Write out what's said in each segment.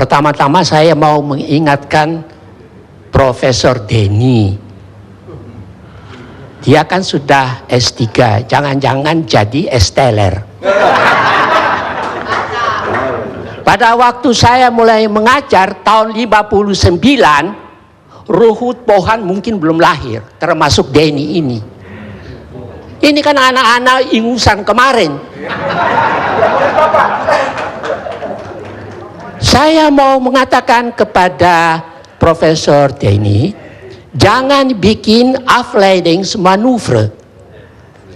Pertama-tama saya mau mengingatkan Profesor Denny. Dia kan sudah S3, jangan-jangan jadi S-teler. Pada waktu saya mulai mengajar tahun 59, Ruhut Pohan mungkin belum lahir, termasuk Denny ini. Ini kan anak-anak ingusan kemarin. Saya mau mengatakan kepada Profesor Denny, jangan bikin afleidingsmanoeuvre.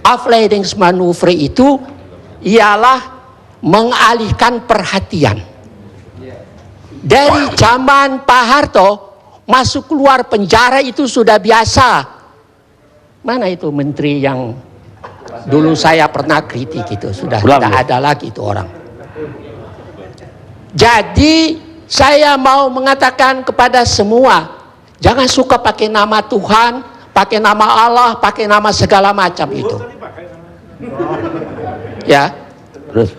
Afleidingsmanoeuvre itu ialah mengalihkan perhatian. Dari zaman Pak Harto, masuk keluar penjara itu sudah biasa. Mana itu menteri yang dulu saya pernah kritik itu? Sudah tidak ada lagi itu orang. Jadi saya mau mengatakan kepada semua, jangan suka pakai nama Tuhan, pakai nama Allah, pakai nama segala macam itu. Ya. Terus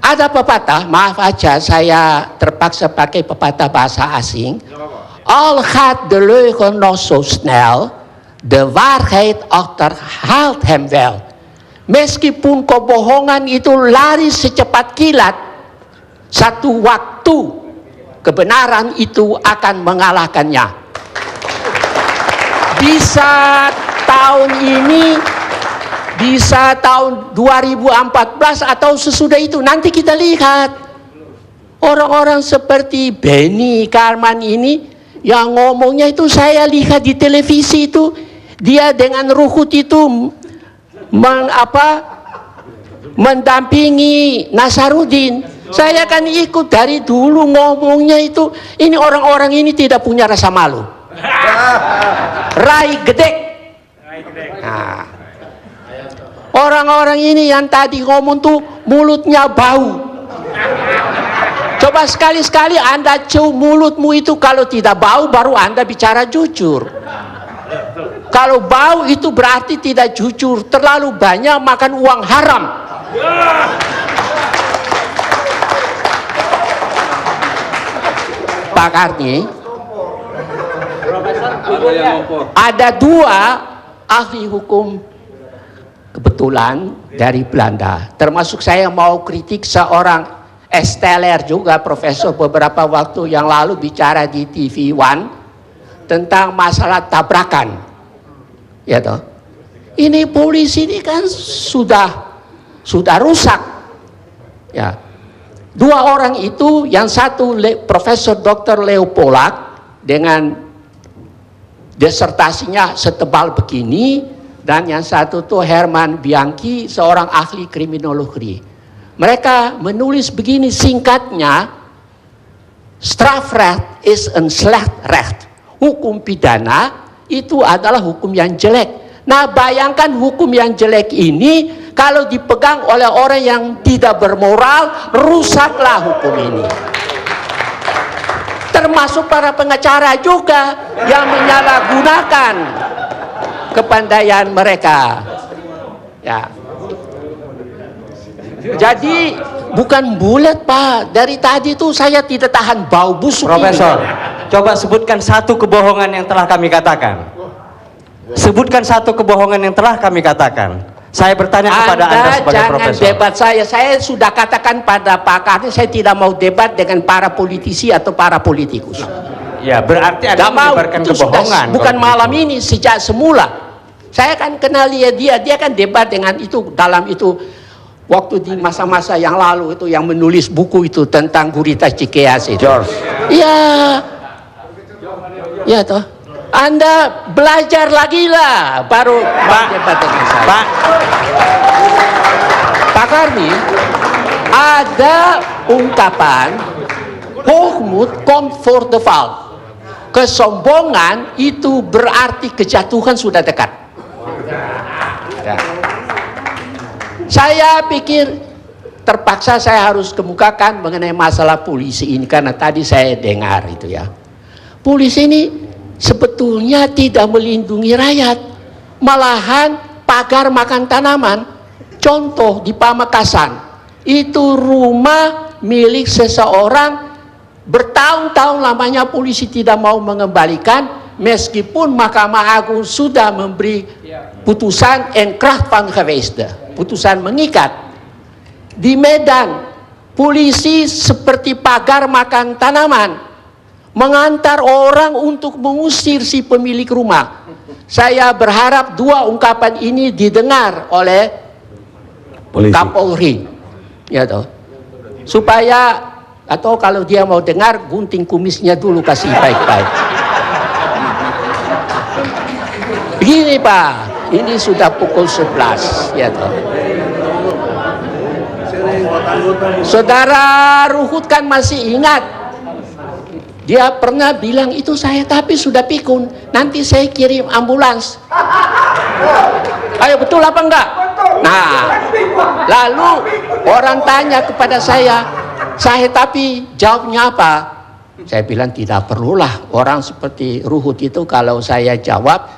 ada pepatah, maaf aja saya terpaksa pakai pepatah bahasa asing. Al gaat de leugen nog zo snel, de waarheid achterhaalt hem wel. Meskipun kebohongan itu lari secepat kilat, satu waktu kebenaran itu akan mengalahkannya. Bisa tahun ini, bisa tahun 2014 atau sesudah itu, nanti kita lihat. Orang-orang seperti Benny Karman ini yang ngomongnya itu saya lihat di televisi itu, dia dengan Ruhut itu mendampingi Nasaruddin. Saya kan ikut dari dulu ngomongnya itu, ini orang-orang ini tidak punya rasa malu. Rai gede. Nah, orang-orang ini yang tadi ngomong tuh mulutnya bau. Coba sekali-sekali Anda cium mulutmu itu, kalau tidak bau baru Anda bicara jujur. Kalau bau itu berarti tidak jujur, terlalu banyak makan uang haram. Pak Karni, ada dua ahli hukum kebetulan dari Belanda, termasuk saya mau kritik seorang S-teler juga, profesor beberapa waktu yang lalu bicara di TV One tentang masalah tabrakan. Ya toh, ini polisi ini kan sudah rusak. Ya, dua orang itu, yang satu Profesor Dr. Leo Polak dengan disertasinya setebal begini, dan yang satu tuh Herman Bianchi, seorang ahli kriminologi. Mereka menulis begini singkatnya, strafrecht is een slecht recht. Hukum pidana itu adalah hukum yang jelek. Nah, bayangkan hukum yang jelek ini kalau dipegang oleh orang yang tidak bermoral, rusaklah hukum ini. Termasuk para pengacara juga yang menyalahgunakan kepandaian mereka. Ya. Jadi bukan bulat, Pak. Dari tadi tuh saya tidak tahan bau busuk. Profesor, coba sebutkan satu kebohongan yang telah kami katakan. Sebutkan satu kebohongan yang telah kami katakan. Saya bertanya kepada Anda sebagai profesor. Jangan debat saya sudah katakan pada Pak Karni, saya tidak mau debat dengan para politisi atau para politikus. Ya, berarti Anda menyebarkan kebohongan. Bukan malam ini, sejak semula. Saya kan kenal dia kan debat dengan itu, dalam itu waktu di masa-masa yang lalu itu, yang menulis buku itu tentang gurita Cikeas itu. George. Iya. Ya toh. Anda belajar lagi lah, baru debat dengan saya. Pak Karni, ada ungkapan hoogmoed komt voor de val. Kesombongan itu berarti kejatuhan sudah dekat. Ya. Saya pikir terpaksa saya harus kemukakan mengenai masalah polisi ini, karena tadi saya dengar itu ya. Polisi ini sebetulnya tidak melindungi rakyat, malahan pagar makan tanaman. Contoh di Pamekasan, itu rumah milik seseorang Bertahun-tahun lamanya polisi tidak mau mengembalikan, meskipun Mahkamah Agung sudah memberi putusan Enkracht van Geweest, putusan mengikat. Di Medan, polisi seperti pagar makan tanaman, mengantar orang untuk mengusir si pemilik rumah. Saya berharap dua ungkapan ini didengar oleh Polisi. Kapolri, ya toh, supaya, atau kalau dia mau dengar, gunting kumisnya dulu, kasih baik-baik. Begini Pak, ini sudah pukul 11, ya toh. Saudara Ruhut kan masih ingat, dia pernah bilang itu saya, tapi sudah pikun, nanti saya kirim ambulans. Ayo, betul apa enggak? Nah, lalu orang tanya kepada saya tapi jawabnya apa? Saya bilang tidak perlulah, orang seperti Ruhut itu kalau saya jawab,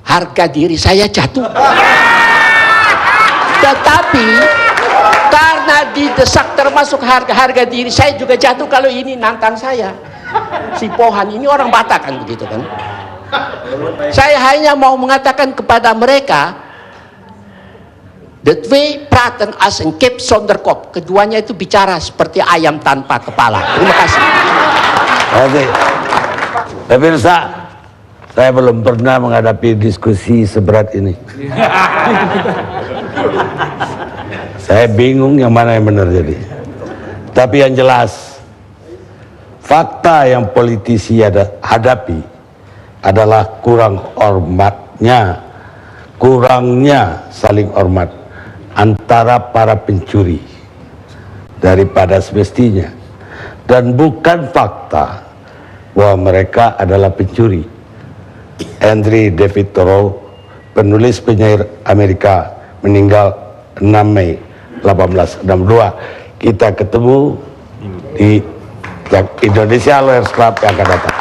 harga diri saya jatuh. Tetapi karena didesak, termasuk harga diri saya juga jatuh kalau ini nantang saya. Si Pohan ini orang Batak kan, begitu kan. Saya hanya mau mengatakan kepada mereka, the twee praten als een kip zonder kop. Keduanya itu bicara seperti ayam tanpa kepala. Terima kasih. Oke. Pemirsa, saya belum pernah menghadapi diskusi seberat ini. Saya bingung yang mana yang benar jadi. Tapi yang jelas, fakta yang politisi hadapi adalah kurangnya saling hormat antara para pencuri daripada semestinya, dan bukan fakta bahwa mereka adalah pencuri. Henry David Thoreau, penulis penyair Amerika, meninggal 6 Mei 1862. Kita ketemu di Indonesia Lawyers Club yang akan datang.